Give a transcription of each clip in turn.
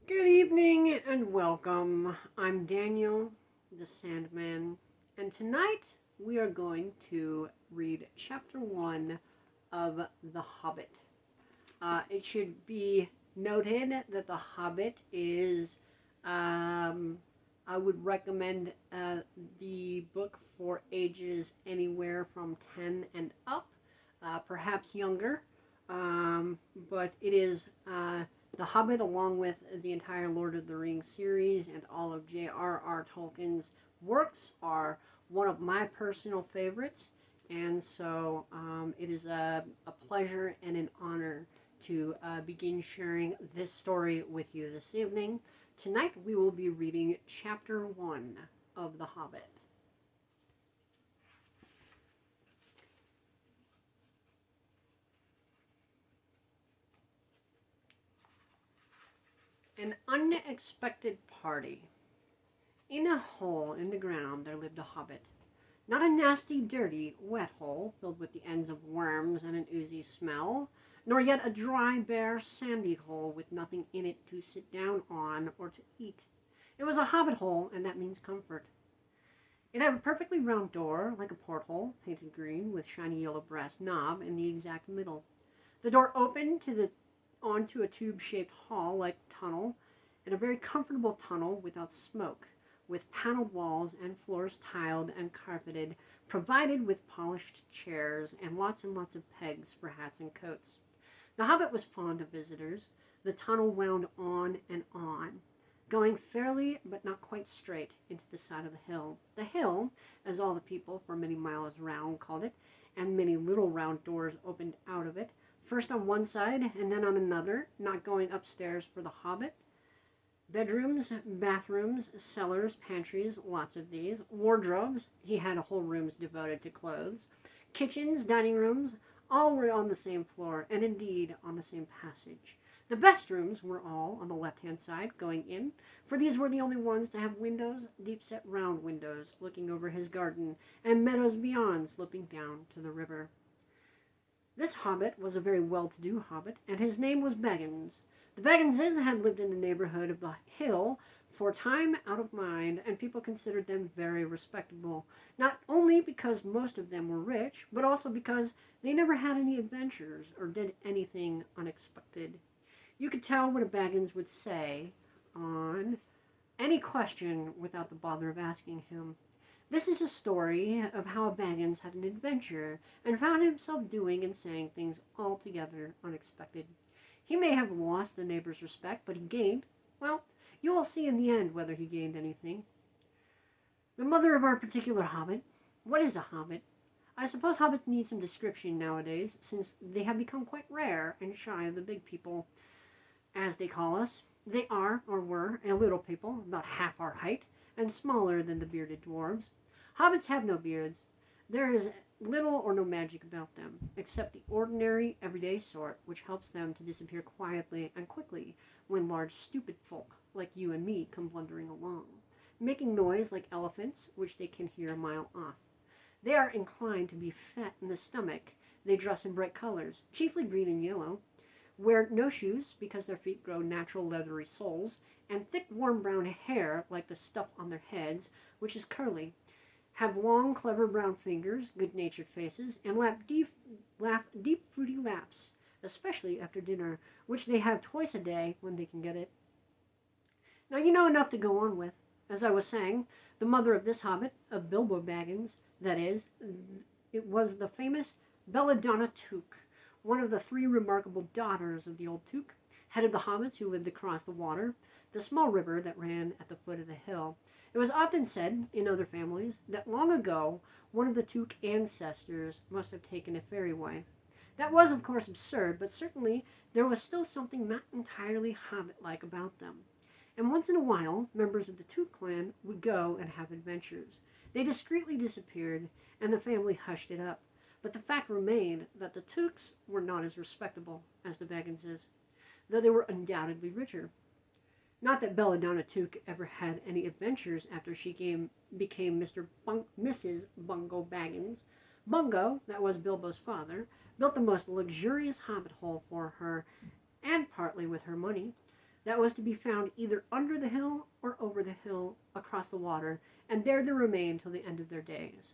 Good evening and welcome. I'm Daniel, the Sandman, and tonight we are going to read chapter 1 of The Hobbit. It should be noted that The Hobbit is, I would recommend the book for ages anywhere from 10 and up, perhaps younger. But it is The Hobbit, along with the entire Lord of the Rings series and all of J.R.R. Tolkien's works, are one of my personal favorites. And so it is a pleasure and an honor to begin sharing this story with you this evening. Tonight we will be reading chapter 1 of The Hobbit. An unexpected party. In a hole in the ground there lived a hobbit. Not a nasty, dirty, wet hole filled with the ends of worms and an oozy smell, nor yet a dry, bare, sandy hole with nothing in it to sit down on or to eat. It was a hobbit hole, and that means comfort. It had a perfectly round door, like a porthole, painted green, with shiny yellow brass knob in the exact middle. The door opened onto a tube-shaped hall-like tunnel, and a very comfortable tunnel without smoke, with paneled walls and floors tiled and carpeted, provided with polished chairs and lots of pegs for hats and coats. The hobbit was fond of visitors. The tunnel wound on and on, going fairly but not quite straight into the side of the hill. The hill, as all the people for many miles round called it, and many little round doors opened out of it, first on one side and then on another, not going upstairs for the hobbit. Bedrooms, bathrooms, cellars, pantries, lots of these. Wardrobes, he had whole rooms devoted to clothes. Kitchens, dining rooms, all were on the same floor, and indeed on the same passage. The best rooms were all on the left-hand side, going in, for these were the only ones to have windows, deep-set round windows, looking over his garden, and meadows beyond, sloping down to the river. This hobbit was a very well-to-do hobbit, and his name was Baggins. The Bagginses had lived in the neighborhood of the hill for time out of mind, and people considered them very respectable, not only because most of them were rich, but also because they never had any adventures or did anything unexpected. You could tell what a Baggins would say on any question without the bother of asking him. This is a story of how Baggins had an adventure and found himself doing and saying things altogether unexpected. He may have lost the neighbor's respect, but he gained, well, you will see in the end whether he gained anything. The mother of our particular hobbit. What is a hobbit? I suppose hobbits need some description nowadays, since they have become quite rare and shy of the big people, as they call us. They are, or were, a little people, about half our height, and smaller than the bearded dwarves. Hobbits have no beards. There is little or no magic about them, except the ordinary, everyday sort, which helps them to disappear quietly and quickly when large, stupid folk like you and me come blundering along, making noise like elephants, which they can hear a mile off. They are inclined to be fat in the stomach. They dress in bright colors, chiefly green and yellow, wear no shoes because their feet grow natural leathery soles, and thick warm brown hair like the stuff on their heads, which is curly, have long clever brown fingers, good-natured faces, and laugh deep fruity laughs, especially after dinner, which they have twice a day when they can get it. Now you know enough to go on with. As I was saying, the mother of this hobbit, of Bilbo Baggins, that is, it was the famous Belladonna Took, one of the three remarkable daughters of the old Took, head of the hobbits who lived across the water, the small river that ran at the foot of the hill. It was often said, in other families, that long ago one of the Took ancestors must have taken a fairy wife. That was, of course, absurd, but certainly there was still something not entirely hobbit-like about them. And once in a while, members of the Took clan would go and have adventures. They discreetly disappeared, and the family hushed it up. But the fact remained that the Tooks were not as respectable as the Bagginses, though they were undoubtedly richer. Not that Belladonna Took ever had any adventures after she became Mrs. Bungo Baggins. Bungo, that was Bilbo's father, built the most luxurious hobbit hole for her, and partly with her money. that was to be found either under the hill or over the hill across the water, and there they remained till the end of their days.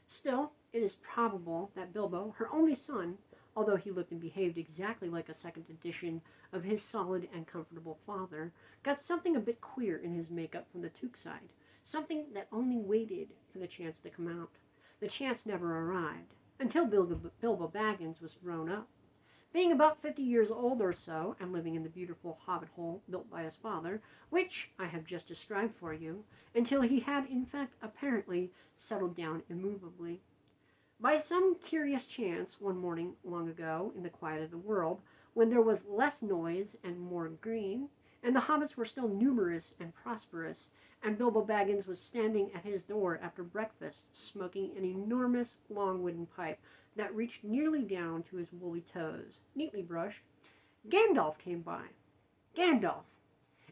Still, it is probable that Bilbo, her only son, although he looked and behaved exactly like a second edition of his solid and comfortable father, got something a bit queer in his makeup from the Took side, something that only waited for the chance to come out. The chance never arrived, until Bilbo Baggins was grown up. Being about 50 years old or so, and living in the beautiful Hobbit hole built by his father, which I have just described for you, until he had in fact apparently settled down immovably. By some curious chance, one morning long ago, in the quiet of the world, when there was less noise and more green, and the hobbits were still numerous and prosperous, and Bilbo Baggins was standing at his door after breakfast, smoking an enormous long wooden pipe that reached nearly down to his woolly toes, neatly brushed, Gandalf came by. Gandalf!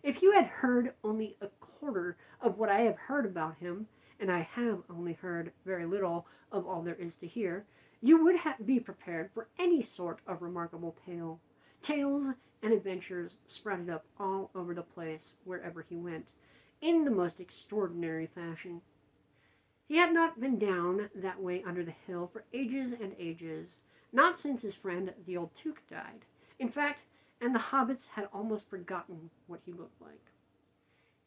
If you had heard only a quarter of what I have heard about him, and I have only heard very little of all there is to hear, you would be prepared for any sort of remarkable tale. Tales and adventures sprouted up all over the place wherever he went, in the most extraordinary fashion. He had not been down that way under the hill for ages and ages, not since his friend the old Took died. In fact, and the hobbits had almost forgotten what he looked like.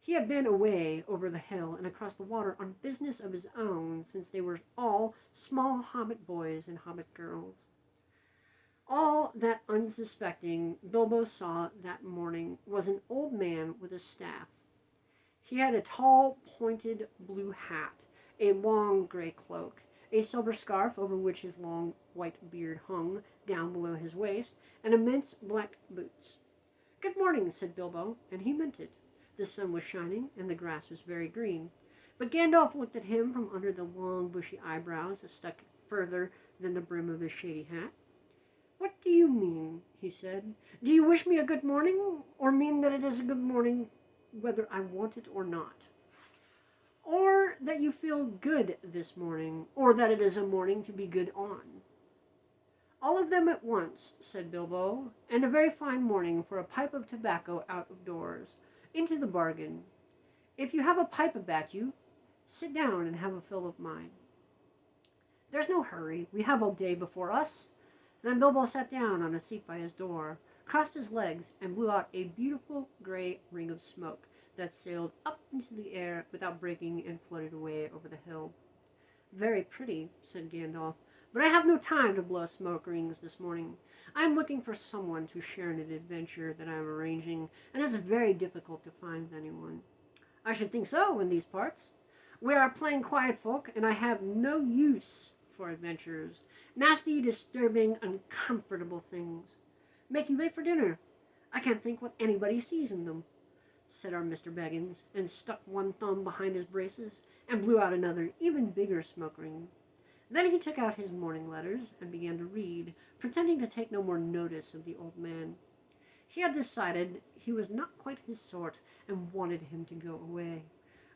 He had been away over the hill and across the water on business of his own since they were all small hobbit boys and hobbit girls. All that unsuspecting Bilbo saw that morning was an old man with a staff. He had a tall, pointed blue hat, a long gray cloak, a silver scarf over which his long white beard hung down below his waist, and immense black boots. "Good morning," said Bilbo, and he meant it. The sun was shining, and the grass was very green. But Gandalf looked at him from under the long, bushy eyebrows that stuck further than the brim of his shady hat. "What do you mean?" he said. "Do you wish me a good morning, or mean that it is a good morning whether I want it or not? Or that you feel good this morning, or that it is a morning to be good on?" "All of them at once," said Bilbo, "and a very fine morning for a pipe of tobacco out of doors, into the bargain. If you have a pipe about you, sit down and have a fill of mine." "There's no hurry. We have all day before us." Then Bilbo sat down on a seat by his door, crossed his legs, and blew out a beautiful gray ring of smoke that sailed up into the air without breaking and floated away over the hill. "Very pretty," said Gandalf, "but I have no time to blow smoke rings this morning. I am looking for someone to share in an adventure that I am arranging, and it is very difficult to find anyone." "I should think so, in these parts. We are plain quiet folk, and I have no use for adventures. Nasty, disturbing, uncomfortable things. Make you late for dinner. I can't think what anybody sees in them," said our Mr. Baggins, and stuck one thumb behind his braces, and blew out another, even bigger smoke ring. Then he took out his morning letters and began to read, pretending to take no more notice of the old man. He had decided he was not quite his sort, and wanted him to go away.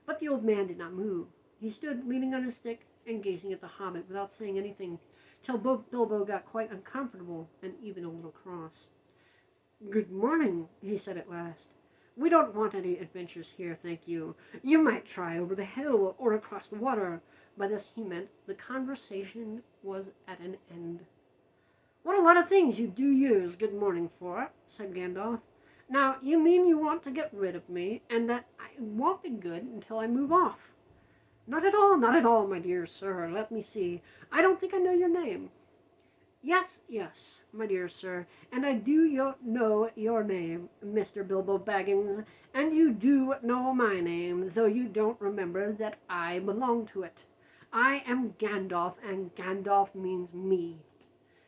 But the old man did not move. He stood leaning on his stick and gazing at the hobbit without saying anything, till Bilbo got quite uncomfortable and even a little cross. "Good morning," he said at last. "We don't want any adventures here, thank you. You might try over the hill or across the water." By this he meant the conversation was at an end. "What a lot of things you do use good morning for," said Gandalf. "Now, you mean you want to get rid of me, and that I won't be good until I move off." Not at all, my dear sir. Let me see. I don't think I know your name." Yes, my dear sir, and I do know your name, Mr. Bilbo Baggins, and you do know my name, though you don't remember that I belong to it. I am Gandalf, and Gandalf means me.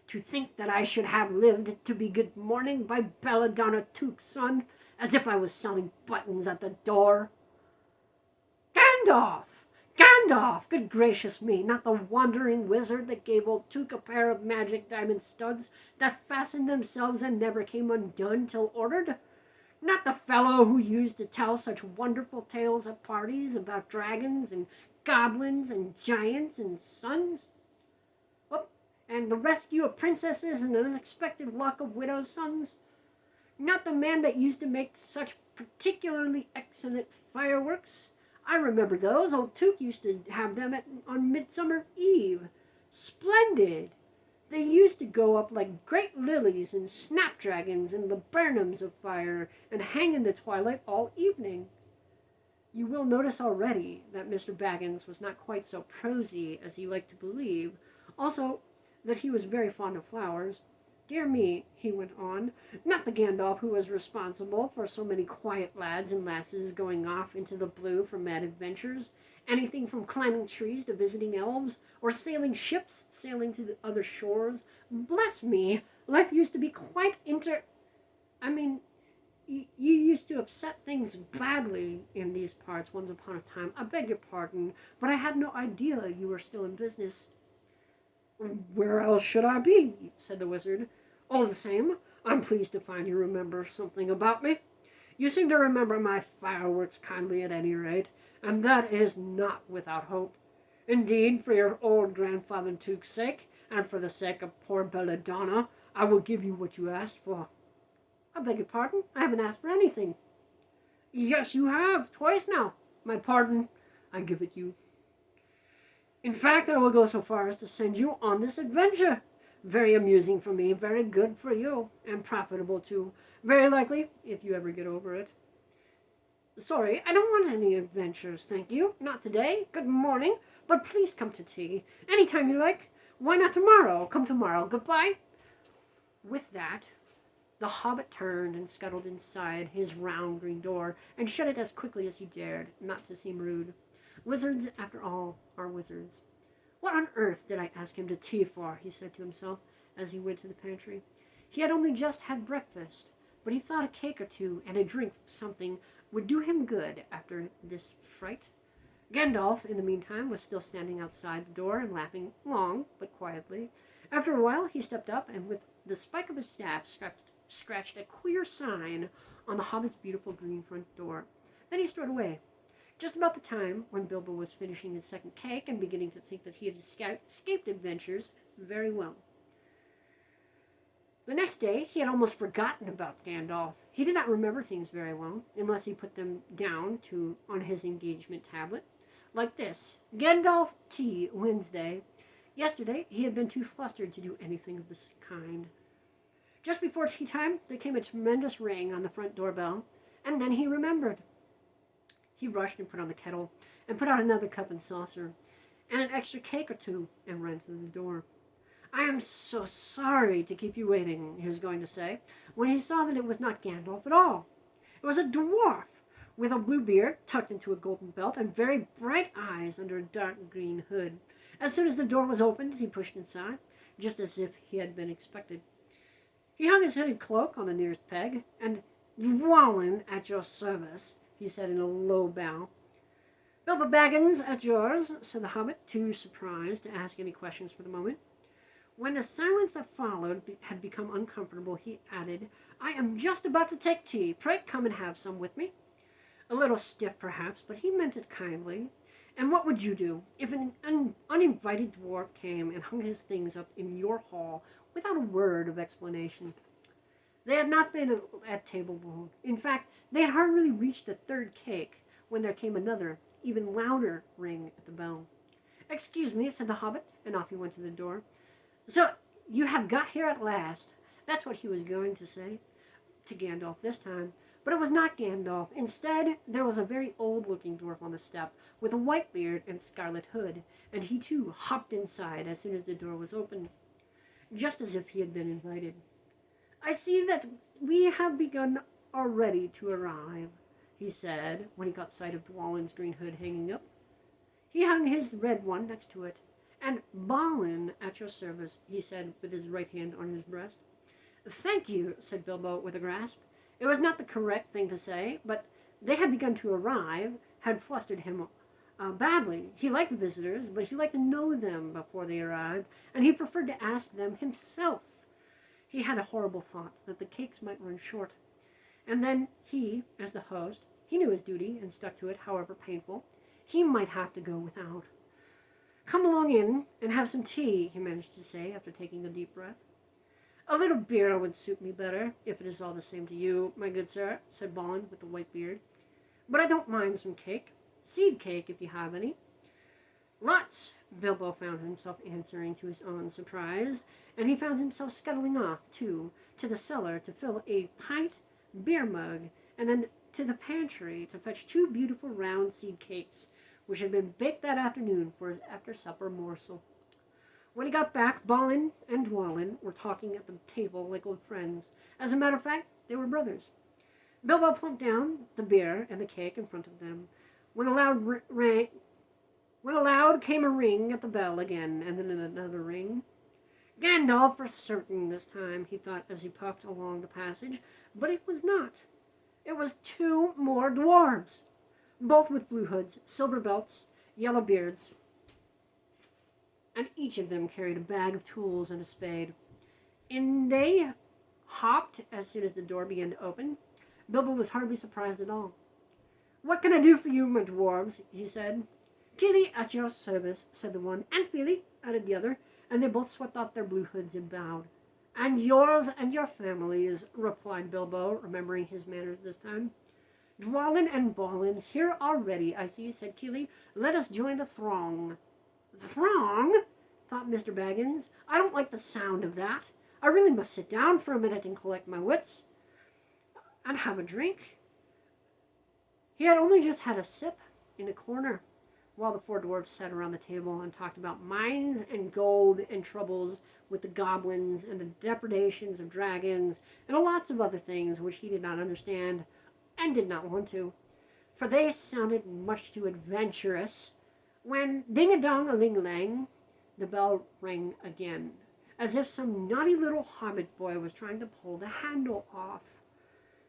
To think that I should have lived to be good morning by Belladonna Took's son, as if I was selling buttons at the door. Gandalf! Gandalf! Good gracious me, not the wandering wizard that gave old Took a pair of magic diamond studs that fastened themselves and never came undone till ordered? Not the fellow who used to tell such wonderful tales at parties about dragons and goblins and giants and suns? And the rescue of princesses and an unexpected luck of widows' sons? Not the man that used to make such particularly excellent fireworks? I remember those. Old Tuke used to have them on Midsummer Eve. Splendid! They used to go up like great lilies and snapdragons and laburnums of fire and hang in the twilight all evening. You will notice already that Mr. Baggins was not quite so prosy as he liked to believe. Also, that he was very fond of flowers. Dear me, he went on, not the Gandalf who was responsible for so many quiet lads and lasses going off into the blue for mad adventures, anything from climbing trees to visiting elves, or sailing ships, sailing to the other shores. Bless me, life used to be quite you used to upset things badly in these parts once upon a time. I beg your pardon, but I had no idea you were still in business. Where else should I be? Said the wizard. All the same, I'm pleased to find you remember something about me. You seem to remember my fireworks kindly at any rate, and that is not without hope. Indeed, for your old grandfather Tuke's sake, and for the sake of poor Belladonna, I will give you what you asked for. I beg your pardon, I haven't asked for anything. Yes, you have, twice now. My pardon, I give it you. In fact, I will go so far as to send you on this adventure. Very amusing for me, very good for you, and profitable too. Very likely, if you ever get over it. Sorry, I don't want any adventures, thank you. Not today. Good morning. But please come to tea. Any time you like. Why not tomorrow? Come tomorrow. Goodbye. With that, the hobbit turned and scuttled inside his round green door and shut it as quickly as he dared, not to seem rude. Wizards, after all, are wizards. What on earth did I ask him to tea for? He said to himself as he went to the pantry. He had only just had breakfast, but he thought a cake or two and a drink something would do him good after this fright. Gandalf, in the meantime, was still standing outside the door and laughing long but quietly. After a while he stepped up and with the spike of his staff scratched a queer sign on the hobbit's beautiful green front door. Then he strode away. Just about the time when Bilbo was finishing his second cake and beginning to think that he had escaped adventures very well. The next day, he had almost forgotten about Gandalf. He did not remember things very well, unless he put them down on his engagement tablet. Like this: Gandalf tea, Wednesday. Yesterday, he had been too flustered to do anything of this kind. Just before tea time, there came a tremendous ring on the front doorbell, and then he remembered. He rushed and put on the kettle, and put out another cup and saucer, and an extra cake or two, and ran to the door. I am so sorry to keep you waiting, he was going to say, when he saw that it was not Gandalf at all. It was a dwarf, with a blue beard tucked into a golden belt, and very bright eyes under a dark green hood. As soon as the door was opened, he pushed inside, just as if he had been expected. He hung his hooded cloak on the nearest peg, and Dwalin at your service, he said in a low bow. Bilbo Baggins at yours, said the hobbit, too surprised to ask any questions for the moment. When the silence that followed had become uncomfortable, he added, I am just about to take tea. Pray come and have some with me. A little stiff, perhaps, but he meant it kindly. And what would you do if an uninvited dwarf came and hung his things up in your hall without a word of explanation? They had not been at table long. In fact, they had hardly reached the third cake when there came another, even louder ring at the bell. Excuse me, said the hobbit, and off he went to the door. So, you have got here at last. That's what he was going to say to Gandalf this time. But it was not Gandalf. Instead, there was a very old-looking dwarf on the step, with a white beard and scarlet hood, and he too hopped inside as soon as the door was opened, just as if he had been invited. I see that we have begun already to arrive, he said, when he caught sight of Dwalin's green hood hanging up. He hung his red one next to it. And Balin at your service, he said, with his right hand on his breast. Thank you, said Bilbo with a grasp. It was not the correct thing to say, but they had begun to arrive, had flustered him badly. He liked visitors, but he liked to know them before they arrived, and he preferred to ask them himself. He had a horrible thought that the cakes might run short. And then he, as the host, he knew his duty and stuck to it, however painful. He might have to go without. Come along in and have some tea, he managed to say after taking a deep breath. "A little beer would suit me better, if it is all the same to you, my good sir," said Balin with the white beard. "But I don't mind some cake. Seed cake, if you have any." "Lots," Bilbo found himself answering to his own surprise, and he found himself scuttling off, too, to the cellar to fill a pint beer mug, and then to the pantry to fetch 2 beautiful round seed cakes, which had been baked that afternoon for his after-supper morsel. When he got back, Balin and Dwalin were talking at the table like old friends. As a matter of fact, they were brothers. Bilbo plumped down the beer and the cake in front of them, when a loud came a ring at the bell again, and then another ring. Gandalf for certain this time, he thought as he puffed along the passage, but it was not. It was 2 more dwarves, both with blue hoods, silver belts, yellow beards, and each of them carried a bag of tools and a spade. In they hopped as soon as the door began to open. Bilbo was hardly surprised at all. "What can I do for you, my dwarves?" he said. "Kili, at your service," said the one, "and Fili," added the other, and they both swept off their blue hoods and bowed. "And yours and your families," replied Bilbo, remembering his manners this time. "Dwalin and Balin here already, I see," said Kili. "Let us join the throng." "Throng?" thought Mr. Baggins. "I don't like the sound of that. I really must sit down for a minute and collect my wits, and have a drink." He had only just had a sip in a corner, while the 4 dwarfs sat around the table and talked about mines and gold and troubles with the goblins and the depredations of dragons and lots of other things which he did not understand and did not want to, for they sounded much too adventurous, when ding-a-dong-a-ling-lang, the bell rang again, as if some naughty little hobbit boy was trying to pull the handle off.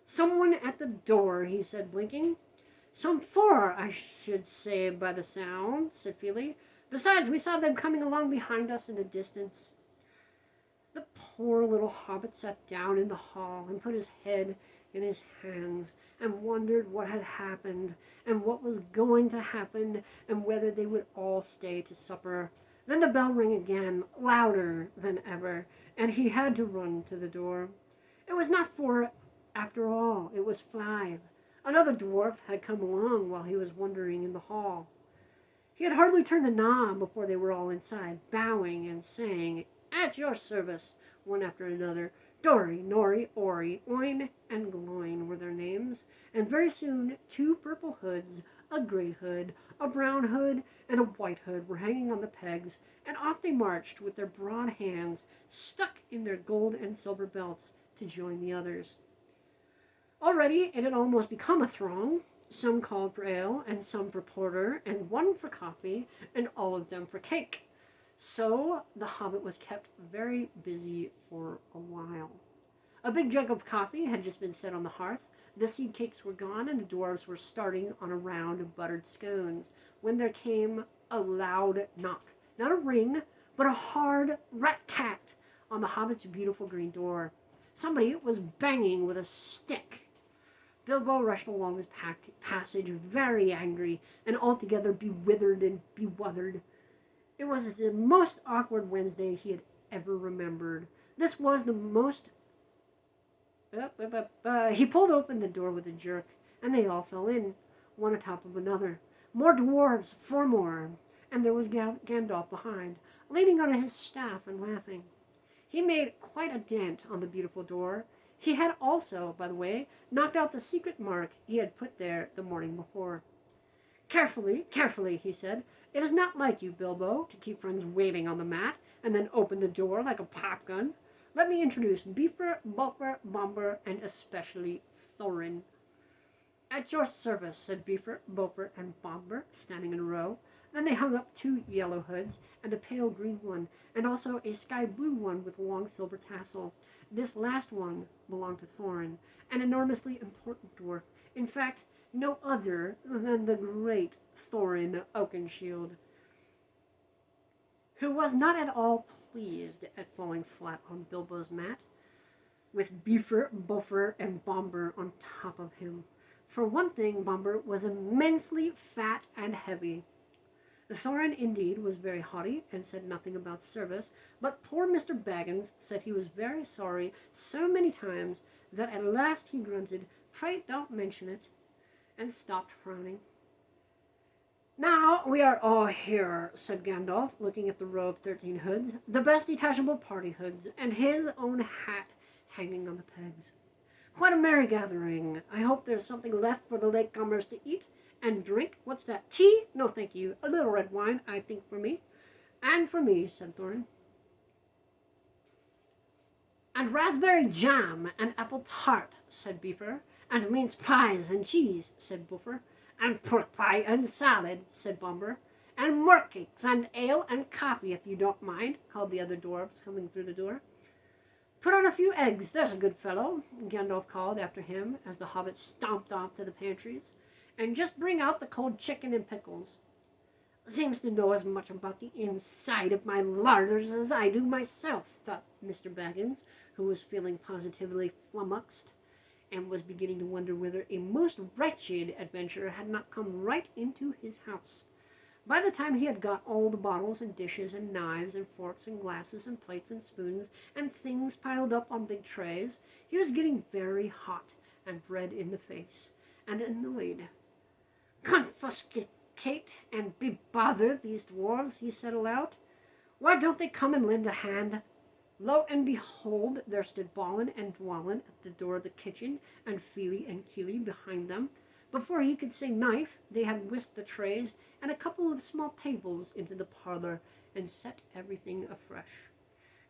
"Someone at the door," he said, blinking. "Some 4, I should say, by the sound," said Fili. "Besides, we saw them coming along behind us in the distance." The poor little hobbit sat down in the hall and put his head in his hands and wondered what had happened and what was going to happen and whether they would all stay to supper. Then the bell rang again, louder than ever, and he had to run to the door. It was not 4 after all, it was 5. Another dwarf had come along while he was wandering in the hall. He had hardly turned the knob before they were all inside, bowing and saying, "At your service," one after another. Dori, Nori, Ori, Oin, and Gloin were their names, and very soon 2 purple hoods, a gray hood, a brown hood, and a white hood were hanging on the pegs, and off they marched with their broad hands stuck in their gold and silver belts to join the others. Already it had almost become a throng. Some called for ale, and some for porter, and one for coffee, and all of them for cake. So the hobbit was kept very busy for a while. A big jug of coffee had just been set on the hearth. The seed cakes were gone, and the dwarves were starting on a round of buttered scones, when there came a loud knock. Not a ring, but a hard rat-tat on the hobbit's beautiful green door. Somebody was banging with a stick. Bilbo rushed along his passage, very angry, and altogether bewithered and bewuthered. It was the most awkward Wednesday he had ever remembered. This was the most... He pulled open the door with a jerk, and they all fell in, one atop of another. More dwarves, 4 more, and there was Gandalf behind, leaning on his staff and laughing. He made quite a dent on the beautiful door. He had also, by the way, knocked out the secret mark he had put there the morning before. "Carefully, carefully," he said. "It is not like you, Bilbo, to keep friends waiting on the mat, and then open the door like a popgun. Let me introduce Bifur, Bofur, Bombur, and especially Thorin." "At your service," said Bifur, Bofur, and Bombur, standing in a row. Then they hung up 2 yellow hoods, and a pale green one, and also a sky blue one with a long silver tassel. This last one belonged to Thorin, an enormously important dwarf. In fact, no other than the great Thorin Oakenshield, who was not at all pleased at falling flat on Bilbo's mat, with Bifur, Bofur, and Bombur on top of him. For one thing, Bombur was immensely fat and heavy. Thorin, indeed, was very haughty, and said nothing about service, but poor Mr. Baggins said he was very sorry so many times that at last he grunted, "Pray don't mention it," and stopped frowning. "Now we are all here," said Gandalf, looking at the row of 13 hoods, the best detachable party hoods, and his own hat hanging on the pegs. "Quite a merry gathering. I hope there's something left for the latecomers to eat and drink. What's that? Tea? No, thank you. A little red wine, I think, for me." "And for me," said Thorin. "And raspberry jam and apple tart," said Beaver. "And mince pies and cheese," said Buffer. "And pork pie and salad," said Bomber. "And cakes and ale and coffee, if you don't mind," called the other dwarfs, coming through the door. "Put on a few eggs, there's a good fellow," Gandalf called after him as the hobbits stomped off to the pantries. "And just bring out the cold chicken and pickles." "Seems to know as much about the inside of my larders as I do myself," thought Mr. Baggins, who was feeling positively flummoxed, and was beginning to wonder whether a most wretched adventure had not come right into his house. By the time he had got all the bottles and dishes and knives and forks and glasses and plates and spoons and things piled up on big trays, he was getting very hot and red in the face and annoyed. "Confiscate and be bothered, these dwarves," he said aloud. "Why don't they come and lend a hand?" Lo and behold, there stood Balin and Dwalin at the door of the kitchen, and Fili and Kili behind them. Before he could say knife, they had whisked the trays and a couple of small tables into the parlor and set everything afresh.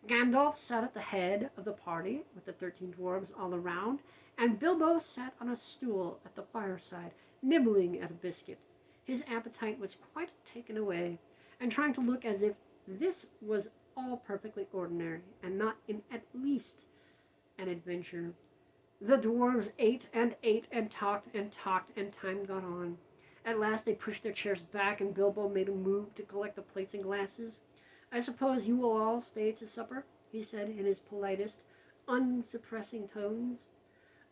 Gandalf sat at the head of the party with the 13 dwarves all around, and Bilbo sat on a stool at the fireside, nibbling at a biscuit. His appetite was quite taken away, and trying to look as if this was all perfectly ordinary, and not in at least an adventure. The dwarves ate and talked, and time got on. At last they pushed their chairs back, and Bilbo made a move to collect the plates and glasses. "I suppose you will all stay to supper?" he said in his politest, unsuppressing tones.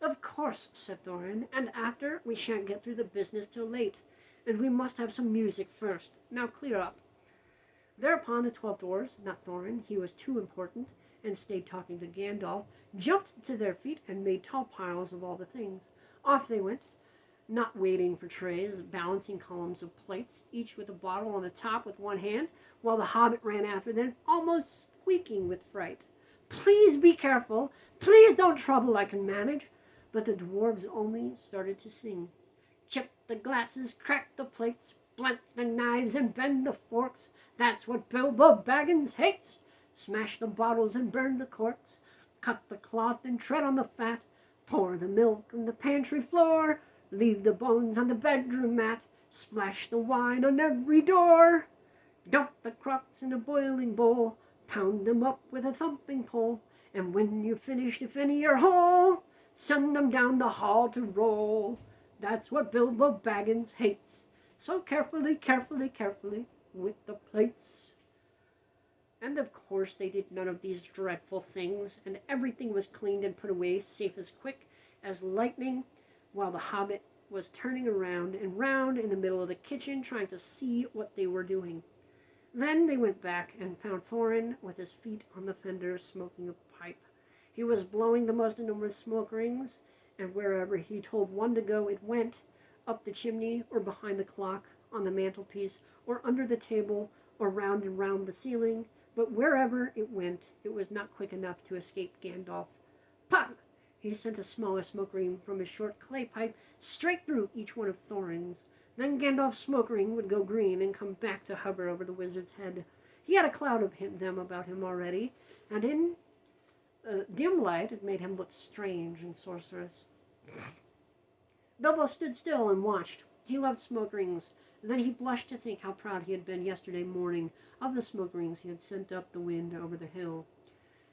"Of course," said Thorin, "and after, we shan't get through the business till late, and we must have some music first. Now clear up." Thereupon the 12 dwarves, not Thorin, he was too important, and stayed talking to Gandalf, jumped to their feet and made tall piles of all the things. Off they went, not waiting for trays, balancing columns of plates, each with a bottle on the top with one hand, while the hobbit ran after them, almost squeaking with fright. "Please be careful! Please don't trouble, I can manage!" But the dwarves only started to sing. "Chip the glasses, crack the plates, blunt the knives, and bend the forks. That's what Bilbo Baggins hates. Smash the bottles and burn the corks. Cut the cloth and tread on the fat. Pour the milk on the pantry floor. Leave the bones on the bedroom mat. Splash the wine on every door. Dump the crocks in a boiling bowl. Pound them up with a thumping pole. And when you're finished, if any are whole, send them down the hall to roll. That's what Bilbo Baggins hates. So carefully, with the plates." And of course they did none of these dreadful things, and everything was cleaned and put away safe as quick as lightning, while the hobbit was turning around and round in the middle of the kitchen trying to see what they were doing. Then they went back and found Thorin with his feet on the fender smoking a pipe. He was blowing the most enormous smoke rings, and wherever he told one to go it went, up the chimney or behind the clock, on the mantelpiece, or under the table, or round and round the ceiling. But wherever it went, it was not quick enough to escape Gandalf. Pop! He sent a smaller smoke ring from his short clay pipe straight through each one of Thorin's. Then Gandalf's smoke ring would go green and come back to hover over the wizard's head. He had a cloud of them about him already, and in dim light it made him look strange and sorcerous. Bilbo stood still and watched. He loved smoke rings. Then he blushed to think how proud he had been yesterday morning of the smoke rings he had sent up the wind over the hill.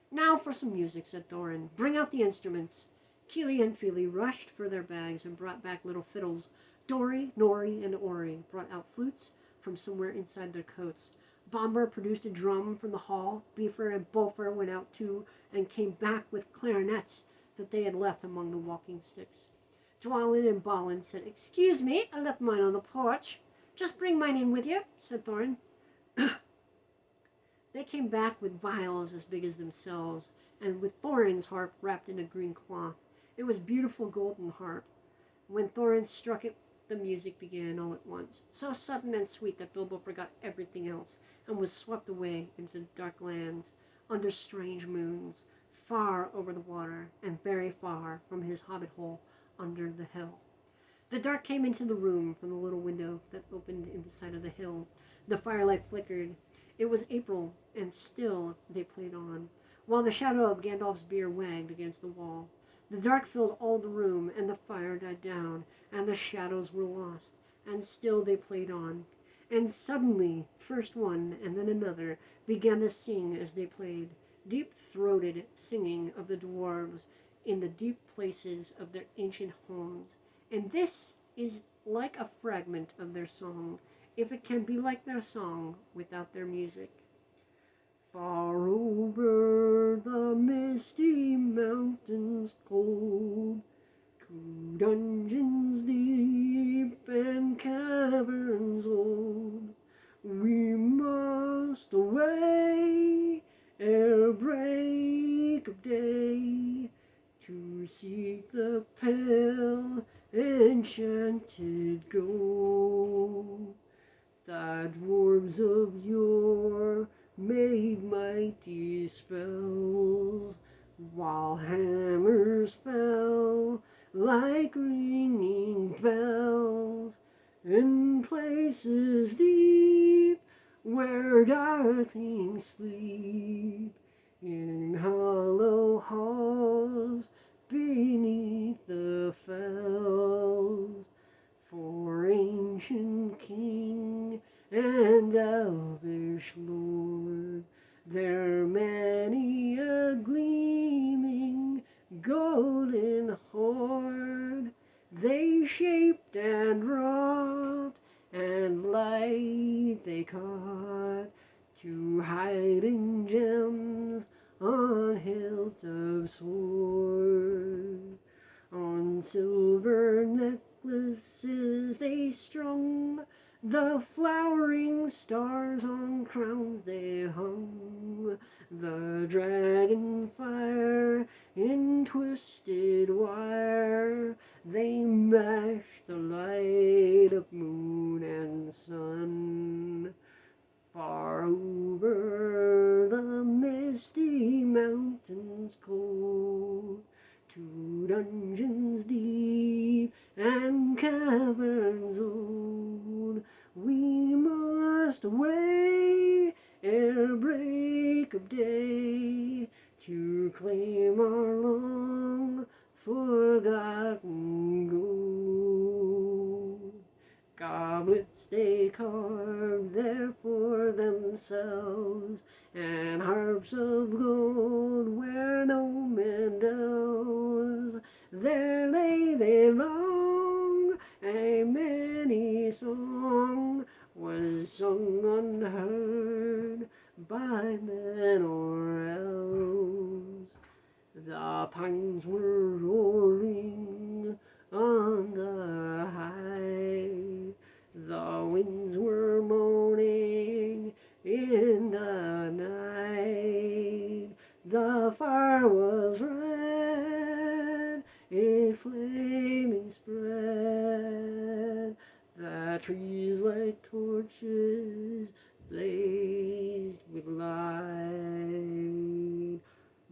"Now for some music," said Thorin. "Bring out the instruments." Kili and Fili rushed for their bags and brought back little fiddles. Dori, Nori, and Ori brought out flutes from somewhere inside their coats. Bomber produced a drum from the hall. Beaver and Boffer went out too, and came back with clarinets that they had left among the walking sticks. Dwalin and Balin said, "Excuse me, I left mine on the porch." Just bring mine in with you, said Thorin. They came back with vials as big as themselves, and with Thorin's harp wrapped in a green cloth. It was a beautiful golden harp. When Thorin struck it, the music began all at once, so sudden and sweet that Bilbo forgot everything else, and was swept away into dark lands, under strange moons, far over the water, and very far from his hobbit hole under the hill. The dark came into the room from the little window that opened in the side of the hill. The firelight flickered. It was April, and still they played on, while the shadow of Gandalf's bier wagged against the wall. The dark filled all the room, and the fire died down, and the shadows were lost, and still they played on. And suddenly, first one and then another began to sing as they played, deep-throated singing of the dwarves in the deep places of their ancient homes. And this is like a fragment of their song, if it can be like their song without their music. Far over the misty mountains cold, to dungeons deep and caverns old, we must away ere break of day, to seek the pale enchanted gold. The dwarves of yore made mighty spells, while hammers fell like ringing bells, in places deep where dark things sleep, in hollow halls beneath the fells. For ancient king and elvish lord, there many a gleaming golden hoard they shaped and wrought, and light they caught, to hide in gems on hilt of sword. On silver necklaces they strung the flowering stars, on crowns they hung the dragon fire in twisted wire. They mashed the light of moon and sun. Far over the misty mountains cold, to dungeons deep and caverns old, we must away ere break of day, to claim our long forgotten gold. Goblets they carved there for themselves, and harps of gold where no man delves. There lay they long, a many song was sung unheard by men or elves. The pines were roaring on the high, the winds were moaning in the night. The fire was red, it flaming spread. The trees like torches blazed with light.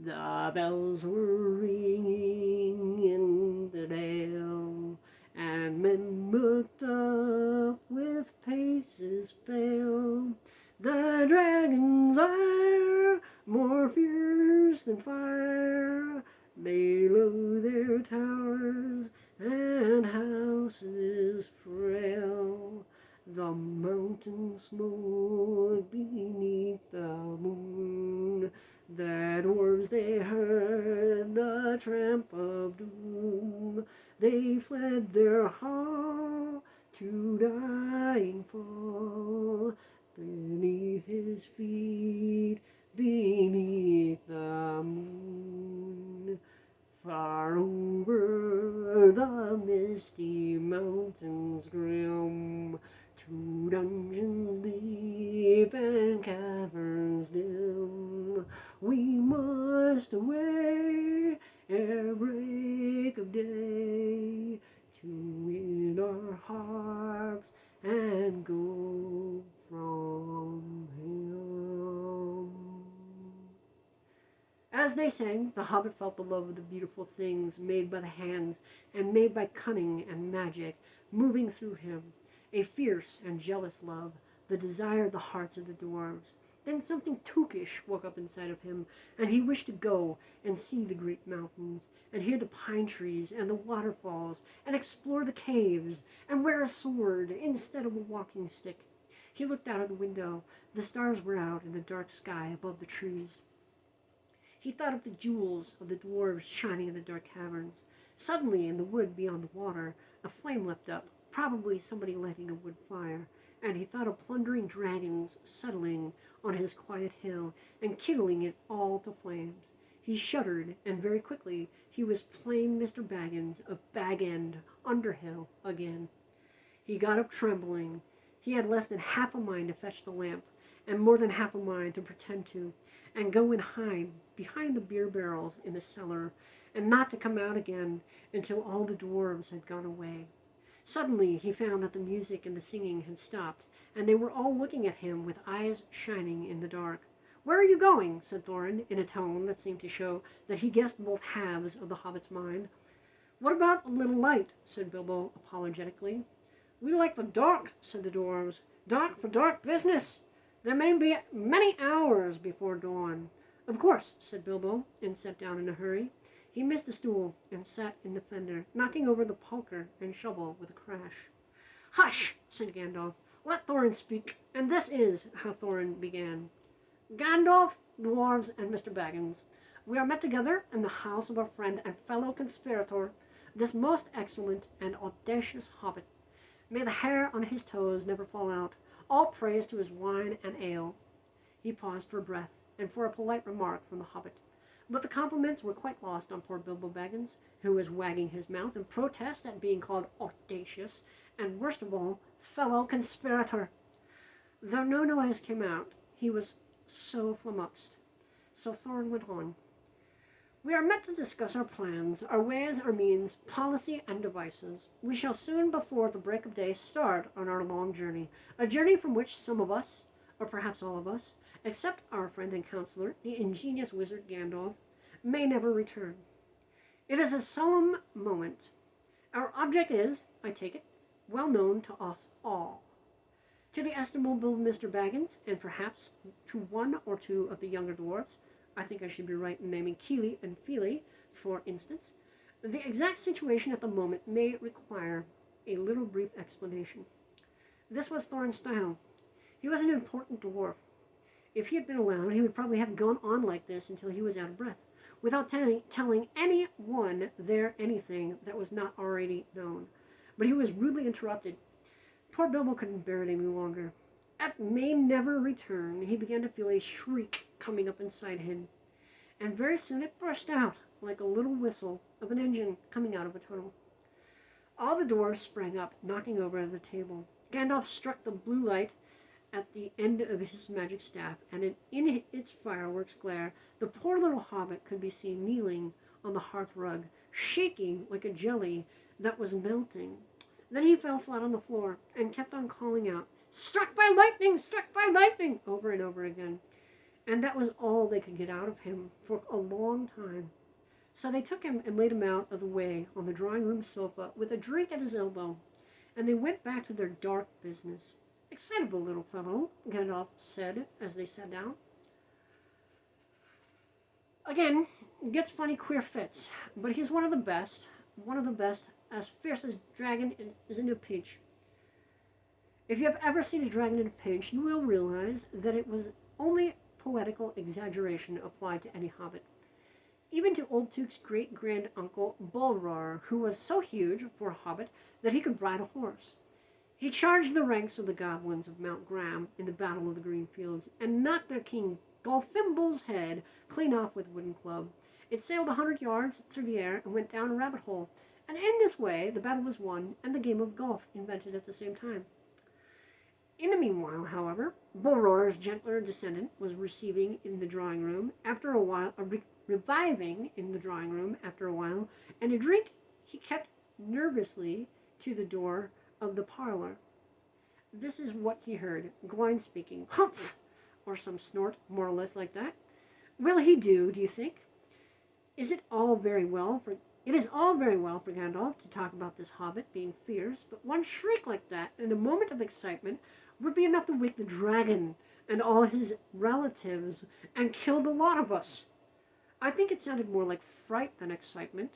The bells were ringing in the dale, and men looked up with faces pale. The dragon's ire, more fierce than fire, lay low their towers and houses frail. The mountain smote beneath the moon. The dwarves they heard the tramp of doom. They fled their hall to dying fall, beneath his feet, beneath the moon. Far over the misty mountains grim, To dungeons deep and caverns dim we must away ere break of day, to win our harps and go from him. As they sang, the hobbit felt the love of the beautiful things made by the hands and made by cunning and magic moving through him, a fierce and jealous love that desired the hearts of the dwarves. Then something tookish woke up inside of him, and he wished to go and see the great mountains, and hear the pine trees and the waterfalls, and explore the caves, and wear a sword instead of a walking stick. He looked out of the window. The stars were out in the dark sky above the trees. He thought of the jewels of the dwarves shining in the dark caverns. Suddenly, in the wood beyond the water, a flame leapt up, probably somebody lighting a wood fire, and he thought of plundering dragons settling on his quiet hill and kindling it all to flames. He shuddered, and very quickly he was plain Mr. Baggins of Bag End, Underhill, again. He got up trembling. He had less than half a mind to fetch the lamp, and more than half a mind to pretend to, and go and hide behind the beer barrels in the cellar, and not to come out again until all the dwarves had gone away. Suddenly he found that the music and the singing had stopped, and they were all looking at him with eyes shining in the dark. "Where are you going?" said Thorin, in a tone that seemed to show that he guessed both halves of the hobbit's mind. "What about a little light?" said Bilbo apologetically. "We like the dark," said the dwarves. "Dark for dark business. There may be many hours before dawn." "Of course," said Bilbo, and sat down in a hurry. He missed a stool and sat in the fender, knocking over the poker and shovel with a crash. "Hush!" said Gandalf. "Let Thorin speak." And this is how Thorin began. "Gandalf, dwarves, and Mr. Baggins, we are met together in the house of our friend and fellow conspirator, this most excellent and audacious hobbit. May the hair on his toes never fall out. All praise to his wine and ale." He paused for breath and for a polite remark from the hobbit. But the compliments were quite lost on poor Bilbo Baggins, who was wagging his mouth in protest at being called audacious, and worst of all, fellow conspirator. Though no noise came out, he was so flummoxed. So Thorin went on. "We are met to discuss our plans, our ways, our means, policy, and devices. We shall soon, before the break of day, start on our long journey, a journey from which some of us, or perhaps all of us, except our friend and counselor, the ingenious wizard Gandalf, may never return. It is a solemn moment. Our object is, I take it, well known to us all. To the estimable Mr. Baggins, and perhaps to one or two of the younger dwarfs, I think I should be right in naming Keely and Feely, for instance, the exact situation at the moment may require a little brief explanation." This was Thorin's style. He was an important dwarf. If he had been allowed, he would probably have gone on like this until he was out of breath, without telling any one there anything that was not already known. But he was rudely interrupted. Poor Bilbo couldn't bear it any longer. At "may never return," he began to feel a shriek coming up inside him, and very soon it burst out like a little whistle of an engine coming out of a tunnel. All the dwarves sprang up, knocking over the table. Gandalf struck the blue light at the end of his magic staff, and in its fireworks glare, the poor little hobbit could be seen kneeling on the hearth rug, shaking like a jelly that was melting. Then he fell flat on the floor and kept on calling out, "Struck by lightning! Struck by lightning!" over and over again. And that was all they could get out of him for a long time. So they took him and laid him out of the way on the drawing-room sofa with a drink at his elbow, and they went back to their dark business. "Excitable little fellow," Gandalf said as they sat down. "Again, gets funny queer fits, but he's one of the best, as fierce as dragon is in a pinch. If you have ever seen a dragon in a pinch, you will realize that it was only poetical exaggeration applied to any hobbit. Even to Old Tuke's great-grand-uncle Bulrar, who was so huge for a hobbit that he could ride a horse. He charged the ranks of the goblins of Mount Graham in the Battle of the Green Fields, and knocked their king Golfimble's head clean off with a wooden club. It sailed 100 yards through the air and went down a rabbit hole, and in this way the battle was won and the game of golf invented at the same time. In the meanwhile, however, Bulror's gentler descendant was receiving in the drawing room after a while, reviving in the drawing room after a while, and a drink he kept nervously to the door of the parlor. This is what he heard, Gloin speaking. Humph! Or some snort, more or less like that. Will he do you think? Is it all very well for It is all very well for Gandalf to talk about this hobbit being fierce, but one shriek like that in a moment of excitement would be enough to wake the dragon and all his relatives and kill the lot of us. I think it sounded more like fright than excitement.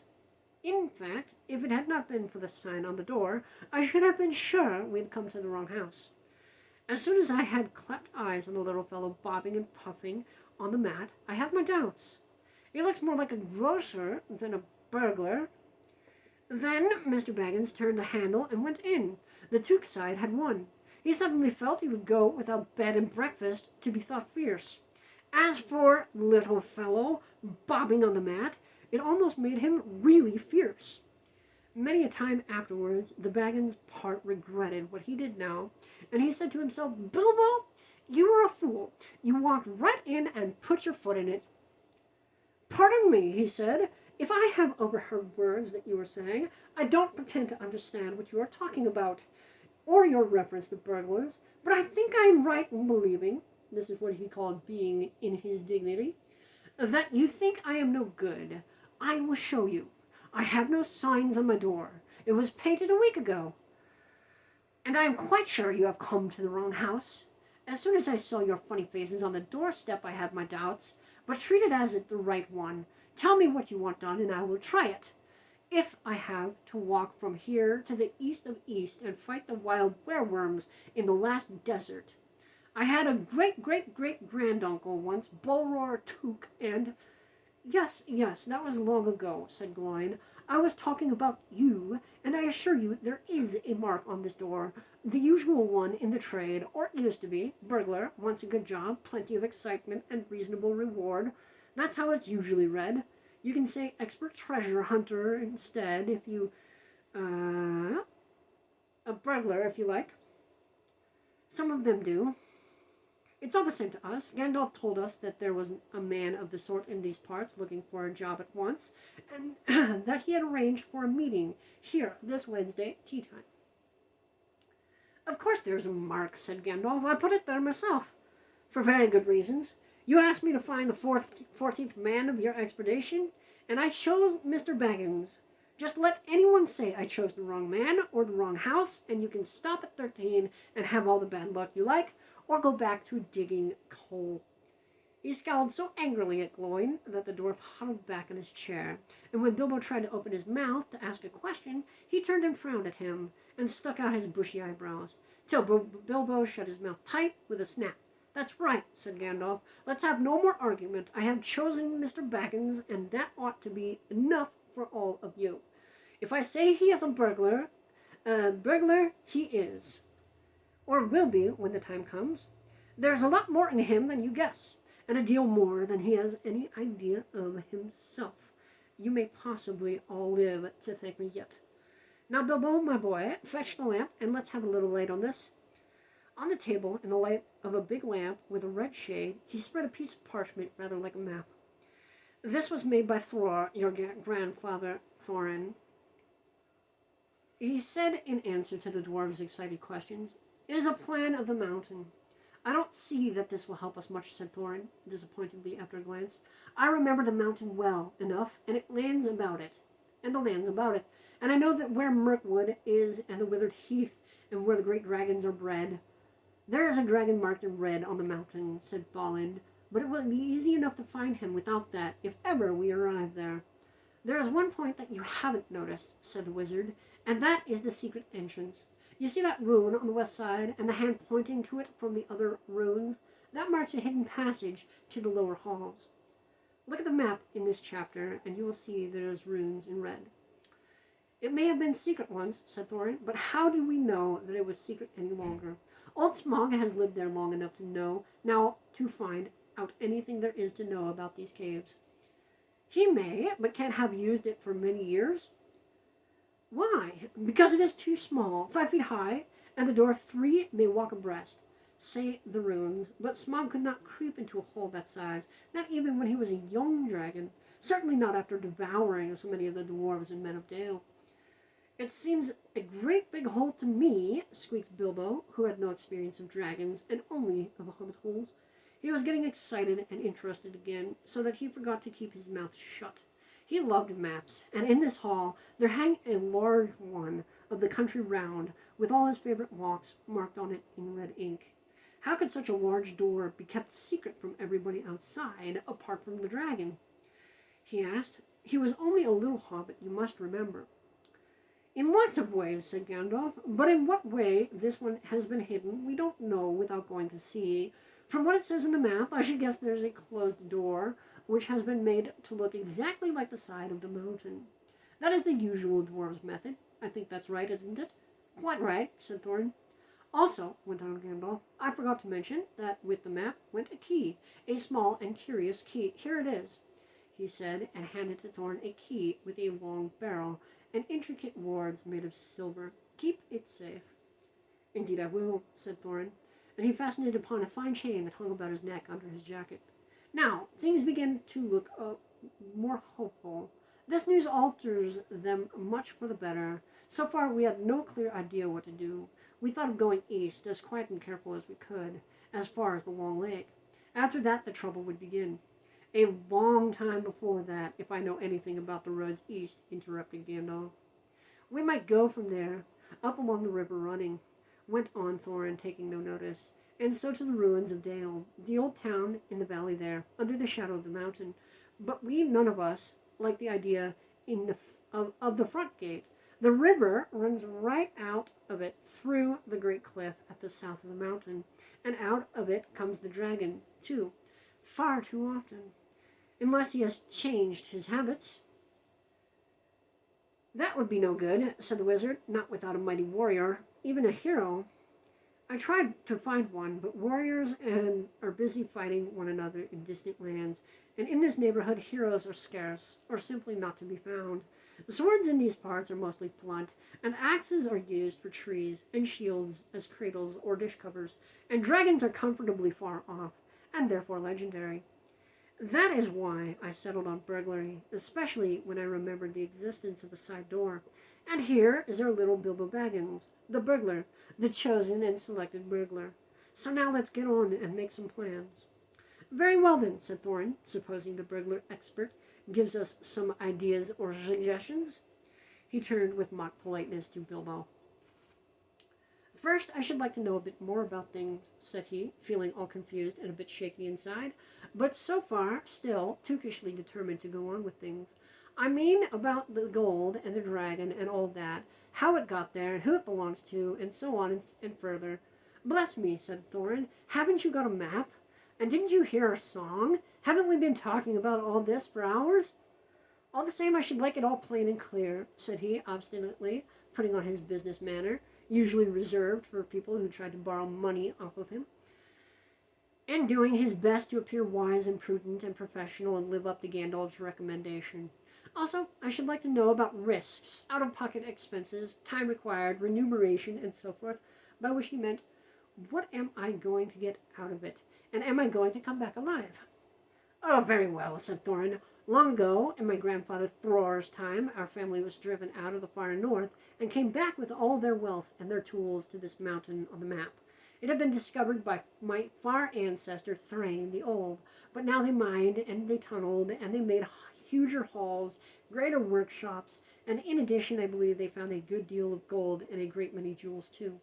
In fact, if it had not been for the sign on the door, I should have been sure we had come to the wrong house. As soon as I had clapped eyes on the little fellow bobbing and puffing on the mat, I had my doubts. He looks more like a grocer than a burglar. Then Mr. Baggins turned the handle and went in. The Took side had won. He suddenly felt he would go without bed and breakfast to be thought fierce. As for little fellow bobbing on the mat, it almost made him really fierce. Many a time afterwards, the Baggins part regretted what he did now, and he said to himself, Bilbo, you were a fool. You walked right in and put your foot in it. Pardon me, he said, if I have overheard words that you were saying, I don't pretend to understand what you are talking about, or your reference to burglars, but I think I am right in believing, this is what he called being in his dignity, that you think I am no good. I will show you. I have no signs on my door. It was painted a week ago. And I am quite sure you have come to the wrong house. As soon as I saw your funny faces on the doorstep, I had my doubts, but treat it as the right one. Tell me what you want done, and I will try it. If I have to walk from here to the east of East and fight the wild wereworms in the last desert. I had a great-great-great-granduncle once, Bulror Took, and... Yes, that was long ago, said Gloin. I was talking about you, and I assure you there is a mark on this door, the usual one in the trade, or it used to be. Burglar, wants a good job, plenty of excitement, and reasonable reward. That's how it's usually read. You can say expert treasure hunter instead if you... a burglar, if you like. Some of them do. It's all the same to us. Gandalf told us that there was a man of the sort in these parts looking for a job at once, and that he had arranged for a meeting here this Wednesday at tea time. Of course there's a mark, said Gandalf. I put it there myself, for very good reasons. You asked me to find the 14th man of your expedition, and I chose Mr. Baggins. Just let anyone say I chose the wrong man or the wrong house, and you can stop at 13 and have all the bad luck you like, or go back to digging coal. He scowled so angrily at Gloin that the dwarf huddled back in his chair, and when Bilbo tried to open his mouth to ask a question, he turned and frowned at him, and stuck out his bushy eyebrows, till Bilbo shut his mouth tight with a snap. That's right, said Gandalf. Let's have no more argument. I have chosen Mr. Baggins, and that ought to be enough for all of you. If I say he is a burglar he is. Or will be when the time comes. There's a lot more in him than you guess, and a deal more than he has any idea of himself. You may possibly all live to thank me yet. Now, Bilbo, my boy, fetch the lamp, and let's have a little light on this. On the table, in the light of a big lamp with a red shade, he spread a piece of parchment rather like a map. This was made by Thor, your grandfather, Thorin. He said in answer to the dwarves' excited questions, It is a plan of the mountain. I don't see that this will help us much, said Thorin, disappointedly after a glance. I remember the mountain well enough, and the lands about it. And I know that where Mirkwood is, and the withered heath, and where the great dragons are bred. There is a dragon marked in red on the mountain, said Balin, but it will be easy enough to find him without that, if ever we arrive there. There is one point that you haven't noticed, said the wizard, and that is the secret entrance. You see that rune on the west side, and the hand pointing to it from the other runes? That marks a hidden passage to the lower halls. Look at the map in this chapter, and you will see there's runes in red. It may have been secret once, said Thorin, but how do we know that it was secret any longer? Old Smaug has lived there long enough to know, now to find out anything there is to know about these caves. He may, but can't have used it for many years. Why? Because it is too small, 5 feet high, and the door 3 may walk abreast, say the runes, but Smog could not creep into a hole that size, not even when he was a young dragon, certainly not after devouring so many of the dwarves and men of Dale. It seems a great big hole to me, squeaked Bilbo, who had no experience of dragons and only of hobbit holes. He was getting excited and interested again, so that he forgot to keep his mouth shut. He loved maps, and in this hall there hung a large one of the country round, with all his favorite walks marked on it in red ink. How could such a large door be kept secret from everybody outside, apart from the dragon? He asked. He was only a little hobbit, you must remember. In lots of ways, said Gandalf, but in what way this one has been hidden we don't know without going to see. From what it says in the map, I should guess there's a closed door, which has been made to look exactly like the side of the mountain. That is the usual dwarves' method. I think that's right, isn't it? Quite right, said Thorin. Also, went on Gandalf, I forgot to mention that with the map went a key, a small and curious key. Here it is, he said, and handed to Thorin a key with a long barrel and intricate wards made of silver. Keep it safe. Indeed I will, said Thorin, and he fastened it upon a fine chain that hung about his neck under his jacket. Now, things begin to look more hopeful. This news alters them much for the better. So far we had no clear idea what to do. We thought of going east, as quiet and careful as we could, as far as the Long Lake. After that the trouble would begin. A long time before that, if I know anything about the roads east, interrupted Gandalf. We might go from there, up along the river running, went on Thorin, taking no notice, and so to the ruins of Dale, the old town in the valley there, under the shadow of the mountain. But we none of us like the idea of the front gate. The river runs right out of it through the great cliff at the south of the mountain, and out of it comes the dragon, too, far too often, unless he has changed his habits. That would be no good, said the wizard, not without a mighty warrior, even a hero. I tried to find one, but warriors are busy fighting one another in distant lands, and in this neighborhood heroes are scarce, or simply not to be found. The swords in these parts are mostly blunt, and axes are used for trees, and shields as cradles or dish covers, and dragons are comfortably far off, and therefore legendary. That is why I settled on burglary, especially when I remembered the existence of a side door. And here is our little Bilbo Baggins, the burglar, the chosen and selected burglar. So now let's get on and make some plans. Very well then, said Thorin, supposing the burglar expert gives us some ideas or suggestions. He turned with mock politeness to Bilbo. First, I should like to know a bit more about things, said he, feeling all confused and a bit shaky inside, but so far still tookishly determined to go on with things. I mean about the gold and the dragon and all that, how it got there and who it belongs to, and so on and further. Bless me, said Thorin, haven't you got a map? And didn't you hear a song? Haven't we been talking about all this for hours? All the same, I should like it all plain and clear, said he, obstinately, putting on his business manner, usually reserved for people who tried to borrow money off of him, and doing his best to appear wise and prudent and professional and live up to Gandalf's recommendation. Also, I should like to know about risks, out-of-pocket expenses, time required, remuneration, and so forth, by which he meant, what am I going to get out of it, and am I going to come back alive? Oh, very well, said Thorin. Long ago, in my grandfather Thror's time, our family was driven out of the far north and came back with all their wealth and their tools to this mountain on the map. It had been discovered by my far ancestor Thrain the Old, but now they mined and they tunneled and they made huger halls, greater workshops, and in addition I believe they found a good deal of gold and a great many jewels too.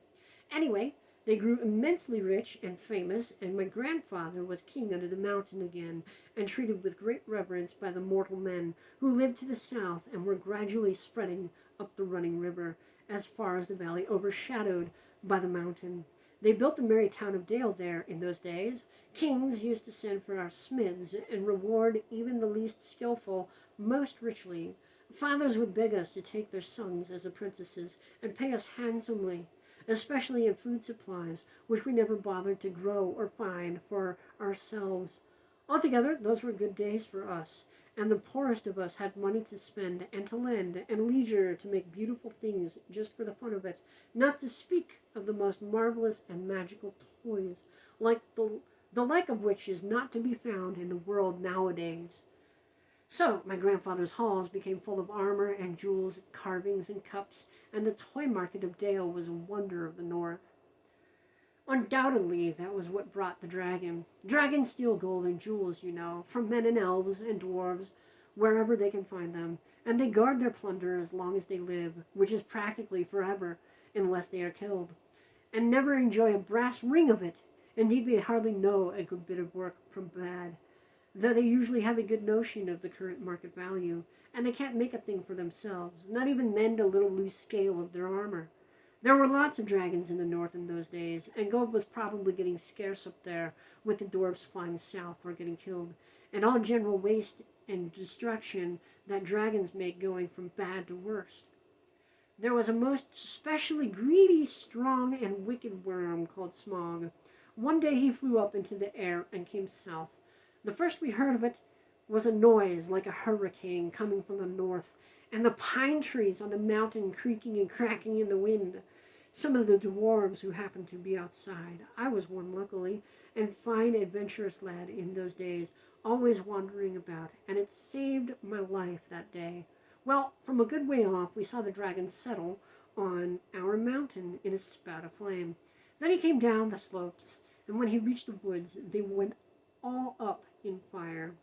Anyway, they grew immensely rich and famous, and my grandfather was king under the mountain again, and treated with great reverence by the mortal men who lived to the south and were gradually spreading up the running river as far as the valley overshadowed by the mountain. They built the merry town of Dale there in those days. Kings used to send for our smiths and reward even the least skillful most richly. Fathers would beg us to take their sons as apprentices and pay us handsomely, especially in food supplies, which we never bothered to grow or find for ourselves. Altogether, those were good days for us, and the poorest of us had money to spend and to lend, and leisure to make beautiful things just for the fun of it, not to speak of of the most marvelous and magical toys, like the like of which is not to be found in the world nowadays. So my grandfather's halls became full of armor and jewels, carvings and cups, and the toy market of Dale was a wonder of the north. Undoubtedly, that was what brought the dragon. Dragons steal gold and jewels, you know, from men and elves and dwarves, wherever they can find them, and they guard their plunder as long as they live, which is practically forever, unless they are killed, and never enjoy a brass ring of it. Indeed, they hardly know a good bit of work from bad, though they usually have a good notion of the current market value, and they can't make a thing for themselves, not even mend a little loose scale of their armor. There were lots of dragons in the north in those days, and gold was probably getting scarce up there, with the dwarfs flying south or getting killed, and all general waste and destruction that dragons make going from bad to worse. There was a most especially greedy, strong, and wicked worm called Smog. One day he flew up into the air and came south. The first we heard of it was a noise like a hurricane coming from the north, and the pine trees on the mountain creaking and cracking in the wind. Some of the dwarves who happened to be outside, I was one luckily, and fine adventurous lad in those days, always wandering about, and it saved my life that day. Well, from a good way off, we saw the dragon settle on our mountain in a spout of flame. Then he came down the slopes, and when he reached the woods, they went all up in fire.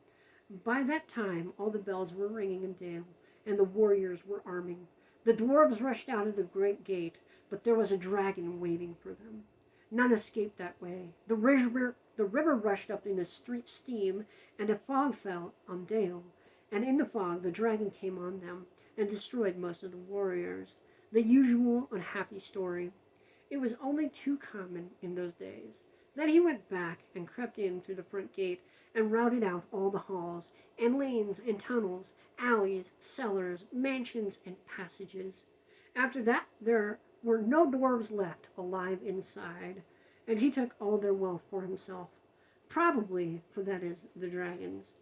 By that time, all the bells were ringing in Dale, and the warriors were arming. The dwarves rushed out of the great gate, but there was a dragon waiting for them. None escaped that way. The river rushed up in a street steam, and a fog fell on Dale. And in the fog, the dragon came on them and destroyed most of the warriors. The usual unhappy story. It was only too common in those days. Then he went back and crept in through the front gate and routed out all the halls and lanes and tunnels, alleys, cellars, mansions, and passages. After that, there were no dwarves left alive inside, and he took all their wealth for himself. Probably, for that is the dragon's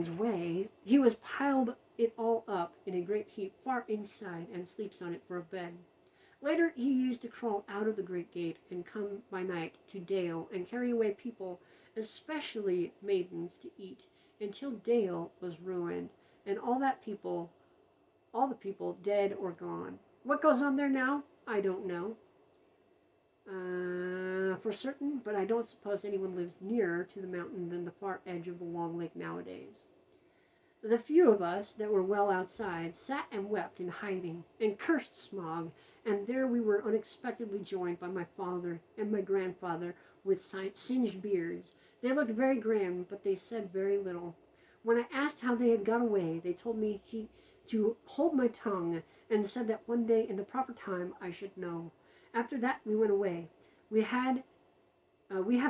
way. He was piled it all up in a great heap far inside and sleeps on it for a bed. Later he used to crawl out of the great gate and come by night to Dale and carry away people, especially maidens, to eat, until Dale was ruined, and all the people dead or gone. What goes on there now, I don't know for certain, but I don't suppose anyone lives nearer to the mountain than the far edge of the long lake nowadays. The few of us that were well outside sat and wept in hiding and cursed Smog, and there we were unexpectedly joined by my father and my grandfather with singed beards. They looked very grand, but they said very little. When I asked how they had got away, they told me to hold my tongue, and said that one day in the proper time I should know. After that we went away. We have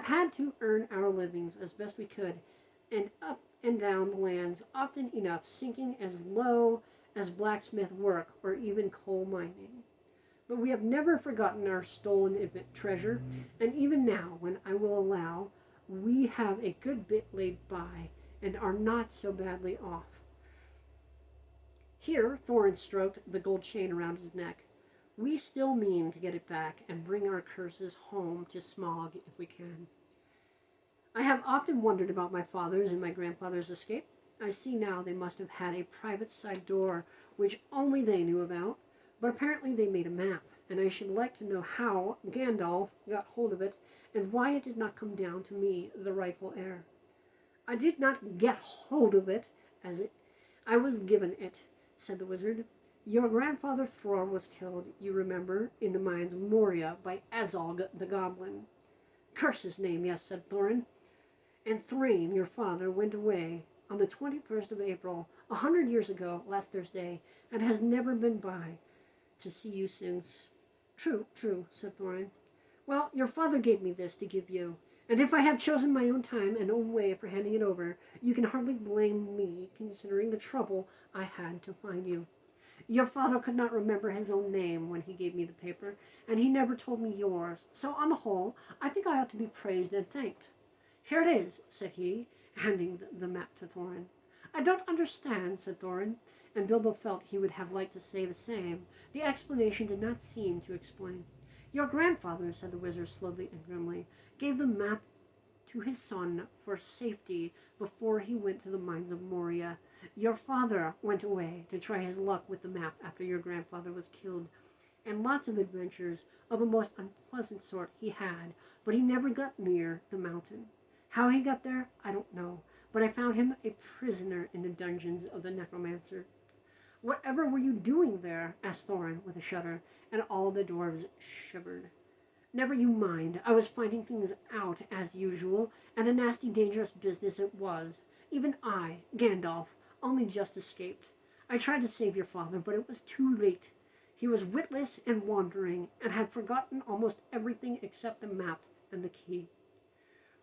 had to earn our livings as best we could, and up and down the lands, often enough sinking as low as blacksmith work or even coal mining. But we have never forgotten our stolen treasure, and even now, when I will allow, we have a good bit laid by, and are not so badly off. Here Thorin stroked the gold chain around his neck. We still mean to get it back and bring our curses home to Smog if we can. I have often wondered about my father's and my grandfather's escape. I see now they must have had a private side door which only they knew about, but apparently they made a map, and I should like to know how Gandalf got hold of it and why it did not come down to me, the rightful heir. I did not get hold of it, I was given it, said the wizard. Your grandfather Thror was killed, you remember, in the mines of Moria by Azog the goblin. Curse his name, yes, said Thorin. And Thrain, your father, went away on the 21st of April, 100 years ago, last Thursday, and has never been by to see you since. True, said Thorin. Well, your father gave me this to give you, and if I have chosen my own time and own way for handing it over, you can hardly blame me, considering the trouble I had to find you. Your father could not remember his own name when he gave me the paper, and he never told me yours, so on the whole, I think I ought to be praised and thanked. Here it is, said he, handing the map to Thorin. I don't understand, said Thorin. and Bilbo felt he would have liked to say the same. The explanation did not seem to explain. Your grandfather, said the wizard slowly and grimly, gave the map to his son for safety before he went to the mines of Moria. Your father went away to try his luck with the map after your grandfather was killed, and lots of adventures of a most unpleasant sort he had, but he never got near the mountain. How he got there, I don't know, but I found him a prisoner in the dungeons of the necromancer. Whatever were you doing there? Asked Thorin with a shudder, and all the dwarves shivered. Never you mind. I was finding things out, as usual, and a nasty, dangerous business it was. Even I, Gandalf, only just escaped. I tried to save your father, but it was too late. He was witless and wandering, and had forgotten almost everything except the map and the key.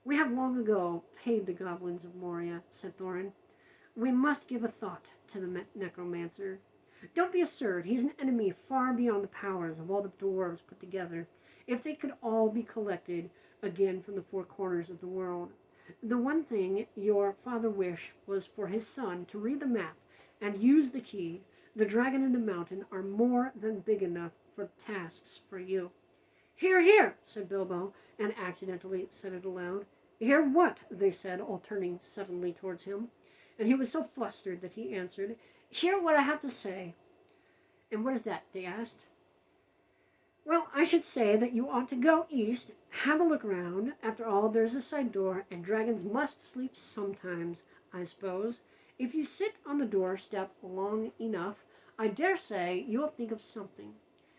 We have long ago paid the goblins of Moria, said Thorin. We must give a thought to the necromancer. Don't be absurd. He's an enemy far beyond the powers of all the dwarves put together. If they could all be collected again from the four corners of the world. The one thing your father wished was for his son to read the map and use the key. The dragon and the mountain are more than big enough for tasks for you. Hear, hear, said Bilbo, and accidentally said it aloud. Hear what? They said, all turning suddenly towards him. And he was so flustered that he answered, Hear what I have to say. And what is that? They asked. Well, I should say that you ought to go east, have a look round. After all, there's a side door, and dragons must sleep sometimes, I suppose. If you sit on the doorstep long enough, I dare say you'll think of something.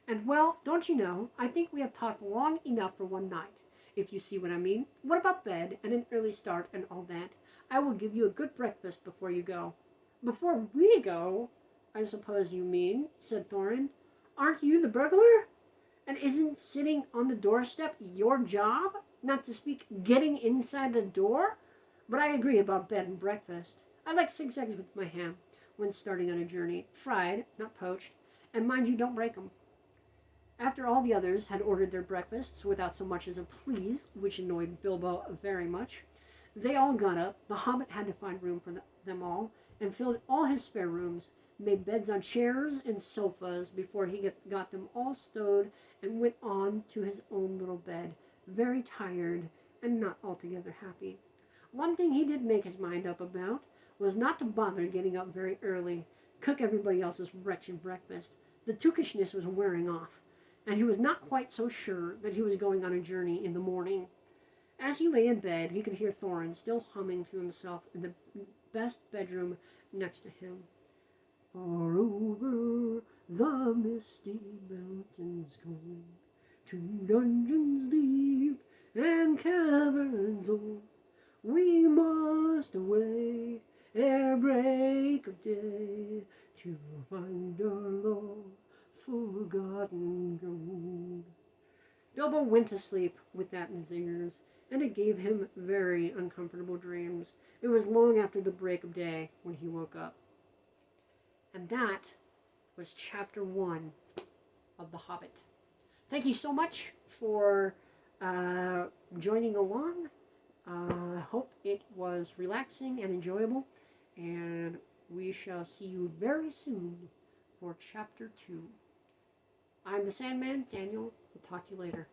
And, well, don't you know, I think we have talked long enough for one night, if you see what I mean. What about bed, and an early start, and all that? I will give you a good breakfast before you go. Before we go, I suppose you mean, said Thorin. Aren't you the burglar? And isn't sitting on the doorstep your job? Not to speak getting inside the door? But I agree about bed and breakfast. I like 6 eggs with my ham when starting on a journey. Fried, not poached. And mind you, don't break 'em. After all the others had ordered their breakfasts without so much as a please, which annoyed Bilbo very much, they all got up. The Hobbit had to find room for them all, and filled all his spare rooms, made beds on chairs and sofas before he got them all stowed, and went on to his own little bed, very tired and not altogether happy. One thing he did make his mind up about was not to bother getting up very early, cook everybody else's wretched breakfast. The tookishness was wearing off, and he was not quite so sure that he was going on a journey in the morning. As he lay in bed, he could hear Thorin still humming to himself in the best bedroom next to him. Far over the misty mountains go, to dungeons deep and caverns old, we must away ere break of day, to find our long forgotten gold. Bilbo went to sleep with that in his ears, and it gave him very uncomfortable dreams. It was long after the break of day when he woke up. And that was chapter 1 of The Hobbit. Thank you so much for joining along. I hope it was relaxing and enjoyable, and we shall see you very soon for chapter 2. I'm the Sandman, Daniel. We'll talk to you later.